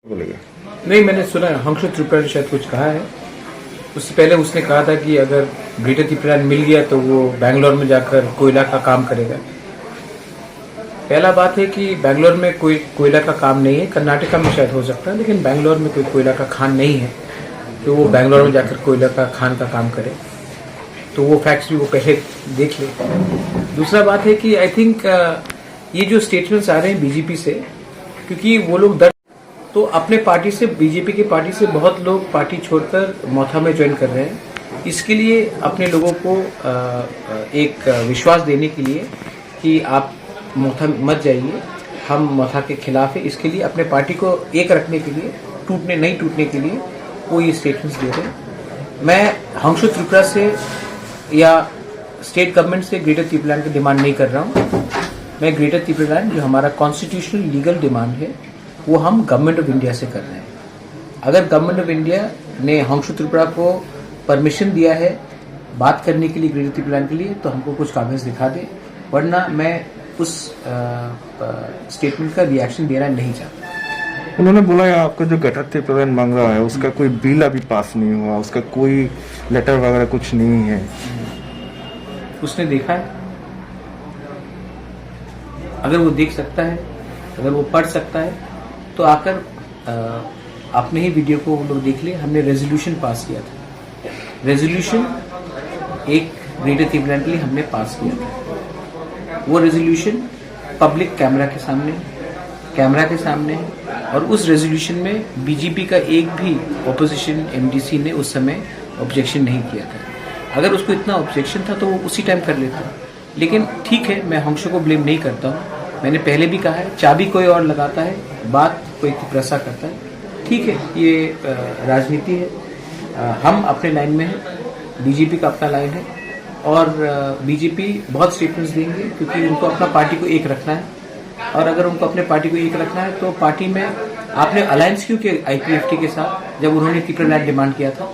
बोलेगा। नहीं, मैंने सुना है हंसो त्रिपुरा ने शायद कुछ कहा है। उससे पहले उसने कहा था कि अगर ग्रेटर त्रिपुरा मिल गया तो वो बैंगलोर में जाकर कोयला का काम करेगा। पहला बात है कि बैंगलोर में कोई कोयला का काम नहीं है, कर्नाटका में शायद हो सकता है, लेकिन बैंगलोर में कोई कोयला का खान नहीं है तो वो बैंगलोर में जाकर कोयला का खान का काम करे। तो वो फैक्ट्स भी वो पहले देख ले। दूसरा बात है कि आई थिंक ये जो स्टेटमेंट्स आ रहे हैं बीजेपी से, क्योंकि वो लोग तो अपने पार्टी से, बीजेपी की पार्टी से बहुत लोग पार्टी छोड़कर मोथा में ज्वाइन कर रहे हैं। इसके लिए अपने लोगों को एक विश्वास देने के लिए कि आप मोथा मत जाइए, हम मोथा के खिलाफ है, इसके लिए अपने पार्टी को एक रखने के लिए, नहीं टूटने के लिए वो ये स्टेटमेंट्स दे रहे हैं। मैं हंसो त्रिपुरा से या स्टेट गवर्नमेंट से ग्रेटर त्रिपुरा की डिमांड नहीं कर रहा हूँ। मैं ग्रेटर त्रिपुरा जो हमारा कॉन्स्टिट्यूशनल लीगल डिमांड है वो हम गवर्नमेंट ऑफ इंडिया से कर रहे हैं। अगर गवर्नमेंट ऑफ इंडिया ने हंसो त्रिपुरा को परमिशन दिया है बात करने के लिए ग्रेटर त्रिपुरा के लिए, तो हमको कुछ कागज दिखा दे, वरना मैं उस स्टेटमेंट का रिएक्शन देना नहीं चाहता। उन्होंने बोला है आपका जो ग्रेटर त्रिपुरा मांग रहा है उसका कोई बिल अभी पास नहीं हुआ, उसका कोई लेटर वगैरह कुछ नहीं है। उसने देखा है, अगर वो देख सकता है, अगर वो पढ़ सकता है तो आकर अपने ही वीडियो को वो लोग देख ले। हमने रेजोल्यूशन पास किया था, रेजोल्यूशन एक ग्रेटर त्रिपुरा के लिए हमने पास किया था। वो रेजोल्यूशन पब्लिक कैमरा के सामने है और उस रेजोल्यूशन में बीजेपी का एक भी ऑपोजिशन एमडीसी ने उस समय ऑब्जेक्शन नहीं किया था। अगर उसको इतना ऑब्जेक्शन था तो वो उसी टाइम कर लेता। लेकिन ठीक है, मैं हंसो को ब्लेम नहीं करता हूँ। मैंने पहले भी कहा है, चाबी कोई और लगाता है, बात कोई त्रिपुरा करता है। ठीक है, ये राजनीति है। हम अपने लाइन में हैं, बीजेपी का अपना लाइन है और बीजेपी बहुत स्टेटमेंट्स देंगे क्योंकि उनको अपना पार्टी को एक रखना है। और अगर उनको अपने पार्टी को एक रखना है तो पार्टी में आपने अलायंस क्यों किया आईपीएफटी के साथ जब उन्होंने त्रिपुरा डिमांड किया था?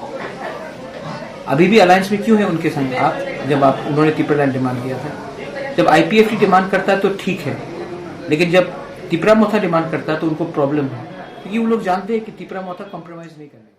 अभी भी अलायंस में क्यों है उनके संग आप, जब उन्होंने त्रिपुरा डिमांड किया था? जब आईपीएफटी डिमांड करता है तो ठीक है, लेकिन जब त्रिपुरा मोथा डिमांड करता है तो उनको प्रॉब्लम है, क्योंकि वो लोग जानते हैं कि त्रिपुरा मोथा कॉम्प्रोमाइज नहीं करेंगे।